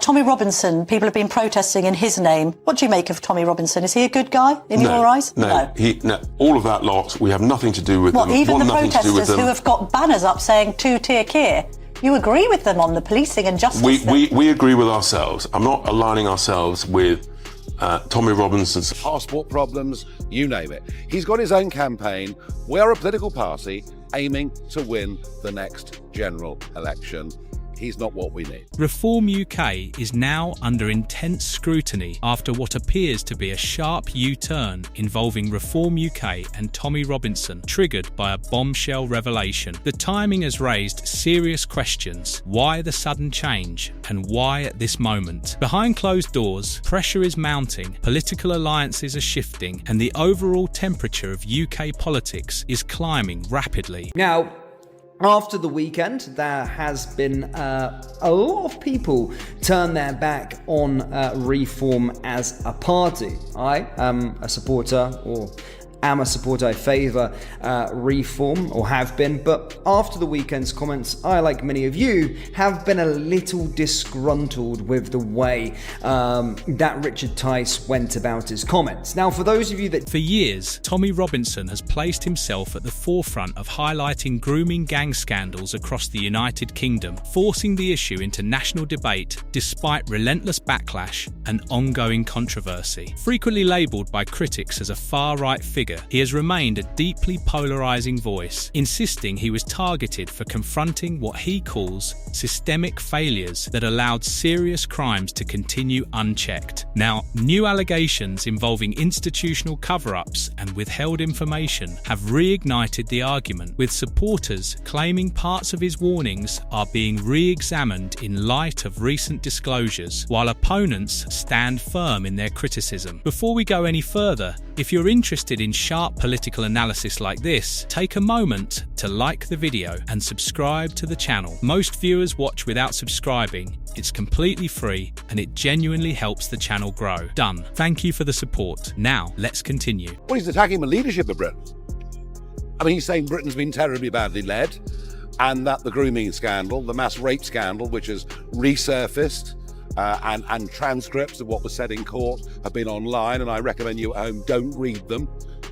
Tommy Robinson, people have been protesting in his name. What do you make of Tommy Robinson? Is he a good guy in your eyes? No. All of that lot, we have nothing to do with them. Even the protesters who have got banners up saying two-tier care, you agree with them on the policing and justice? We agree with ourselves. I'm not aligning ourselves with Tommy Robinson's passport problems, you name it. He's got his own campaign. We're a political party aiming to win the next general election. He's not what we need. Reform UK is now under intense scrutiny after what appears to be a sharp U-turn involving Reform UK and Tommy Robinson, triggered by a bombshell revelation. The timing has raised serious questions. Why the sudden change, and why at this moment? Behind closed doors, pressure is mounting, political alliances are shifting, and the overall temperature of UK politics is climbing rapidly. Now, after the weekend, there has been a lot of people turn their back on Reform as a party. I am a supporter, I favour Reform, or have been, but after the weekend's comments, I, like many of you, have been a little disgruntled with the way that Richard Tice went about his comments. Now, for those of you that... For years, Tommy Robinson has placed himself at the forefront of highlighting grooming gang scandals across the United Kingdom, forcing the issue into national debate despite relentless backlash and ongoing controversy. Frequently labelled by critics as a far-right figure, he has remained a deeply polarising voice, insisting he was targeted for confronting what he calls systemic failures that allowed serious crimes to continue unchecked. Now, new allegations involving institutional cover-ups and withheld information have reignited the argument, with supporters claiming parts of his warnings are being re-examined in light of recent disclosures, while opponents stand firm in their criticism. Before we go any further, if you're interested in sharp political analysis like this, take a moment to like the video and subscribe to the channel. Most viewers watch without subscribing. It's completely free and it genuinely helps the channel grow. Done. Thank you for the support. Now, let's continue. Well, he's attacking the leadership of Britain. I mean, he's saying Britain's been terribly badly led, and that the grooming scandal, the mass rape scandal, which has resurfaced, and transcripts of what was said in court have been online, and I recommend you at home don't read them.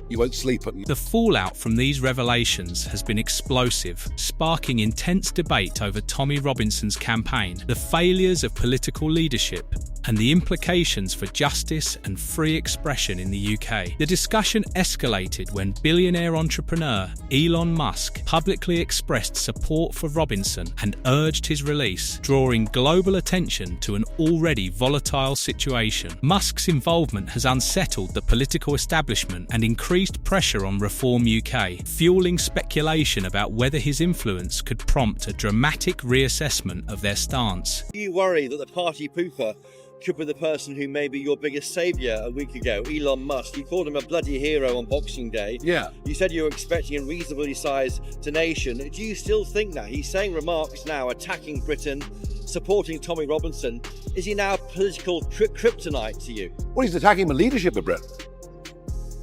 You won't sleep at night. The fallout from these revelations has been explosive, sparking intense debate over Tommy Robinson's campaign, the failures of political leadership, and the implications for justice and free expression in the UK. The discussion escalated when billionaire entrepreneur Elon Musk publicly expressed support for Robinson and urged his release, drawing global attention to an already volatile situation. Musk's involvement has unsettled the political establishment and increased pressure on Reform UK, fueling speculation about whether his influence could prompt a dramatic reassessment of their stance. Do you worry that the party pooper could be the person who may be your biggest saviour a week ago, Elon Musk? You called him a bloody hero on Boxing Day. Yeah. You said you were expecting a reasonably sized donation. Do you still think that? He's saying remarks now attacking Britain, supporting Tommy Robinson. Is he now political kryptonite to you? Well, he's attacking the leadership of Britain.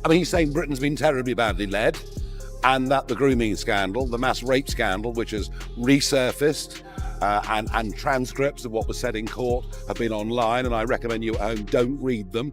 I mean, he's saying Britain's been terribly badly led, and that the grooming scandal, the mass rape scandal, which has resurfaced, and transcripts of what was said in court have been online, and I recommend you at home don't read them.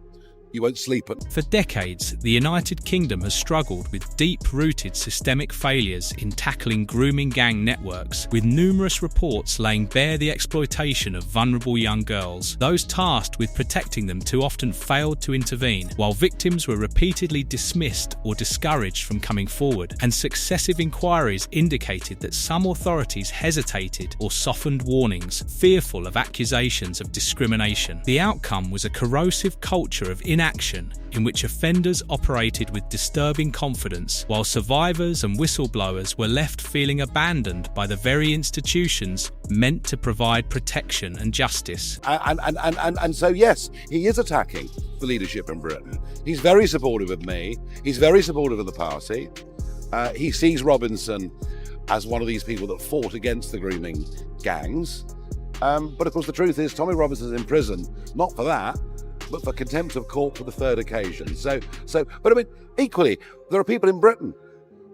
You won't sleep at night. For decades, the United Kingdom has struggled with deep-rooted systemic failures in tackling grooming gang networks, with numerous reports laying bare the exploitation of vulnerable young girls. Those tasked with protecting them too often failed to intervene, while victims were repeatedly dismissed or discouraged from coming forward, and successive inquiries indicated that some authorities hesitated or softened warnings, fearful of accusations of discrimination. The outcome was a corrosive culture of inaction in which offenders operated with disturbing confidence, while survivors and whistleblowers were left feeling abandoned by the very institutions meant to provide protection and justice. And so, yes, he is attacking the leadership in Britain. He's very supportive of me. He's very supportive of the party. He sees Robinson as one of these people that fought against the grooming gangs. But of course, the truth is Tommy Robinson's in prison, not for that, but for contempt of court for the third occasion. But I mean, equally, there are people in Britain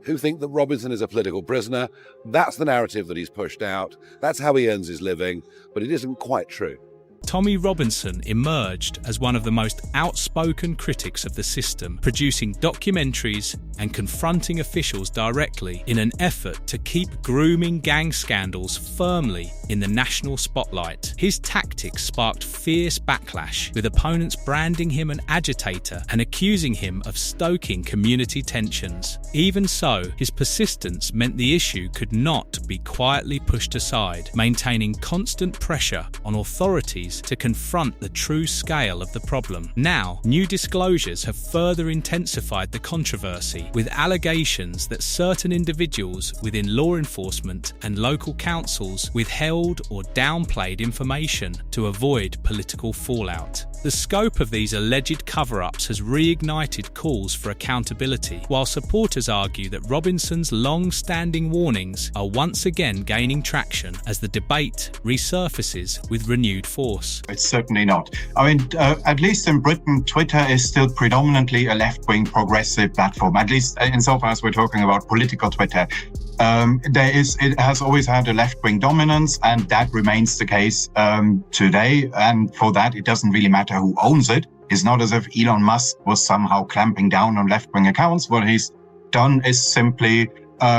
who think that Robinson is a political prisoner. That's the narrative that he's pushed out. That's how he earns his living, but it isn't quite true. Tommy Robinson emerged as one of the most outspoken critics of the system, producing documentaries and confronting officials directly in an effort to keep grooming gang scandals firmly in the national spotlight. His tactics sparked fierce backlash, with opponents branding him an agitator and accusing him of stoking community tensions. Even so, his persistence meant the issue could not be quietly pushed aside, maintaining constant pressure on authorities to confront the true scale of the problem. Now, new disclosures have further intensified the controversy, with allegations that certain individuals within law enforcement and local councils withheld or downplayed information to avoid political fallout. The scope of these alleged cover-ups has reignited calls for accountability, while supporters argue that Robinson's long-standing warnings are once again gaining traction as the debate resurfaces with renewed force. It's certainly not. I mean, at least in Britain, Twitter is still predominantly a left-wing progressive platform, at least insofar as we're talking about political Twitter. It has always had a left-wing dominance, and that remains the case today. And for that, it doesn't really matter who owns it. It's not as if Elon Musk was somehow clamping down on left-wing accounts. What he's done is simply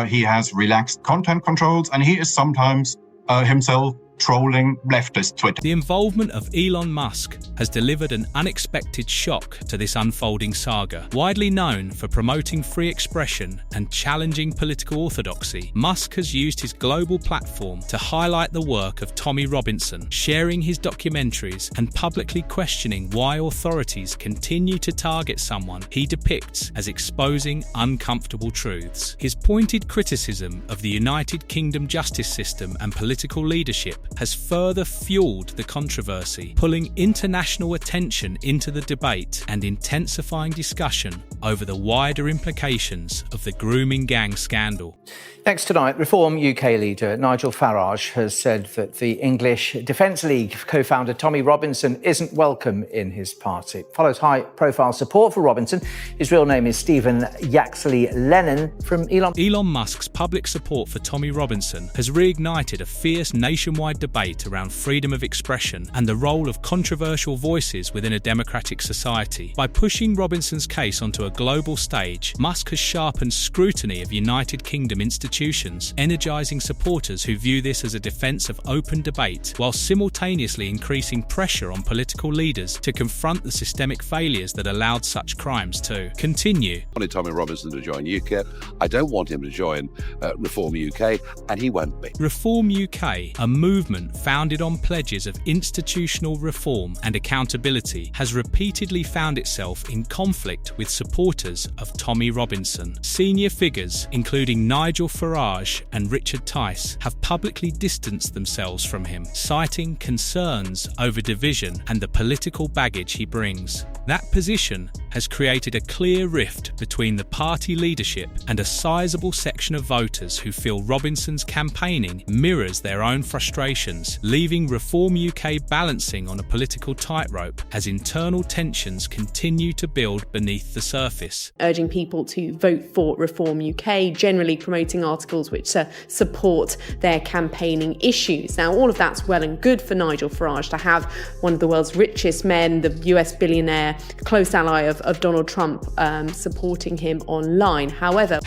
he has relaxed content controls, and he is sometimes himself trolling leftist Twitter. The involvement of Elon Musk has delivered an unexpected shock to this unfolding saga. Widely known for promoting free expression and challenging political orthodoxy, Musk has used his global platform to highlight the work of Tommy Robinson, sharing his documentaries and publicly questioning why authorities continue to target someone he depicts as exposing uncomfortable truths. His pointed criticism of the United Kingdom justice system and political leadership has further fueled the controversy, pulling international attention into the debate and intensifying discussion over the wider implications of the grooming gang scandal. Next tonight, Reform UK leader Nigel Farage has said that the English Defence League co-founder Tommy Robinson isn't welcome in his party. Follows high-profile support for Robinson. His real name is Stephen Yaxley Lennon from Elon Musk's public support for Tommy Robinson has reignited a fierce nationwide debate around freedom of expression and the role of controversial voices within a democratic society. By pushing Robinson's case onto a global stage, Musk has sharpened scrutiny of United Kingdom institutions, energising supporters who view this as a defence of open debate, while simultaneously increasing pressure on political leaders to confront the systemic failures that allowed such crimes to continue. I wanted Tommy Robinson to join UKIP. I don't want him to join Reform UK, and he won't be. Reform UK, a movement founded on pledges of institutional reform and accountability, has repeatedly found itself in conflict with supporters of Tommy Robinson. Senior figures, including Nigel Farage and Richard Tice, have publicly distanced themselves from him, citing concerns over division and the political baggage he brings. That position has created a clear rift between the party leadership and a sizable section of voters who feel Robinson's campaigning mirrors their own frustrations, leaving Reform UK balancing on a political tightrope as internal tensions continue to build beneath the surface. Urging people to vote for Reform UK, generally promoting articles which support their campaigning issues. Now, all of that's well and good for Nigel Farage to have one of the world's richest men, the US billionaire, close ally of Donald Trump, supporting him online. However,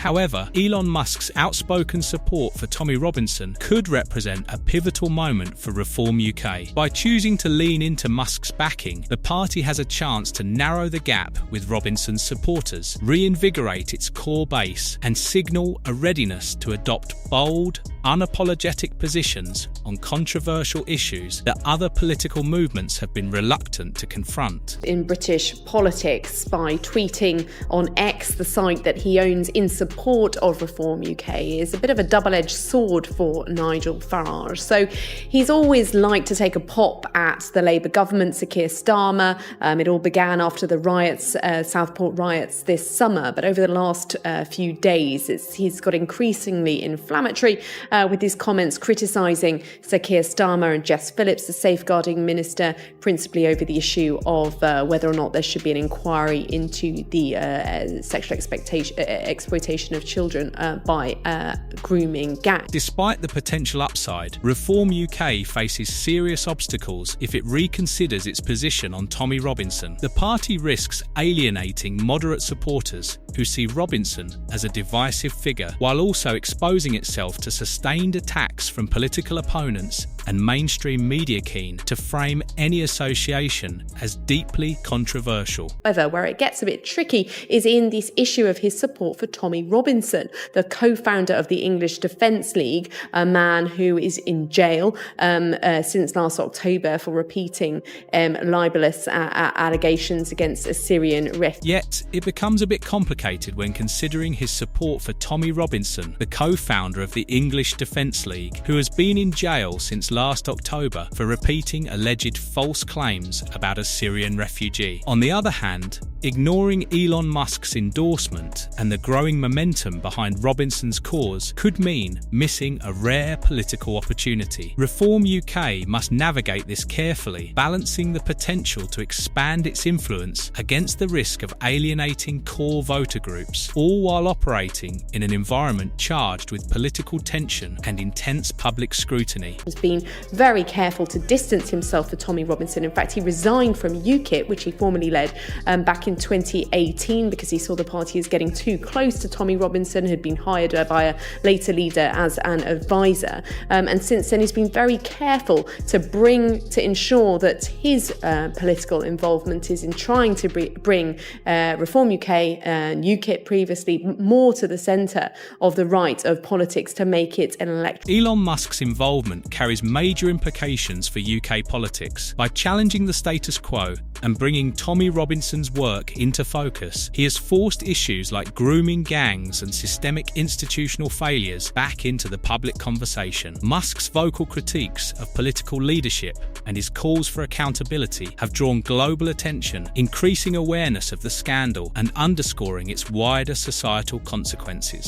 Elon Musk's outspoken support for Tommy Robinson could represent a pivotal moment for Reform UK. By choosing to lean into Musk's backing, the party has a chance to narrow the gap with Robinson's supporters, reinvigorate its core base, and signal a readiness to adopt bold, unapologetic positions on controversial issues that other political movements have been reluctant to confront. In British politics, by tweeting on X, the site that he owns, in support of Reform UK is a bit of a double-edged sword for Nigel Farage. So he's always liked to take a pop at the Labour government, Sir Keir Starmer. It all began after the riots, Southport riots this summer, but over the last few days he's got increasingly inflammatory with his comments criticising Sir Keir Starmer and Jess Phillips, the safeguarding minister, principally over the issue of whether or not there should be an inquiry into the sexual exploitation of children by grooming gangs. Despite the potential upside, Reform UK faces serious obstacles if it reconsiders its position on Tommy Robinson. The party risks alienating moderate supporters who see Robinson as a divisive figure, while also exposing itself to sustained attacks from political opponents and mainstream media keen to frame any association as deeply controversial. However, where it gets a bit tricky is in this issue of his support for Tommy Robinson, the co-founder of the English Defence League, a man who is in jail since last October for repeating libelous allegations against a Syrian refugee. Yet, it becomes a bit complicated when considering his support for Tommy Robinson, the co-founder of the English Defence League, who has been in jail since last October for repeating alleged false claims about a Syrian refugee. On the other hand, ignoring Elon Musk's endorsement and the growing momentum behind Robinson's cause could mean missing a rare political opportunity. Reform UK must navigate this carefully, balancing the potential to expand its influence against the risk of alienating core voter groups, all while operating in an environment charged with political tension and intense public scrutiny. Has been very careful to distance himself from Tommy Robinson. In fact, he resigned from UKIP, which he formerly led back in 2018, because he saw the party as getting too close to Tommy Robinson, who had been hired by a later leader as an advisor. And since then, he's been very careful to ensure that his political involvement is in trying to bring Reform UK and UKIP previously more to the centre of the right of politics to make it an electoral. Elon Musk's involvement carries major implications for UK politics. By challenging the status quo and bringing Tommy Robinson's work into focus, he has forced issues like grooming gangs and systemic institutional failures back into the public conversation. Musk's vocal critiques of political leadership and his calls for accountability have drawn global attention, increasing awareness of the scandal and underscoring its wider societal consequences.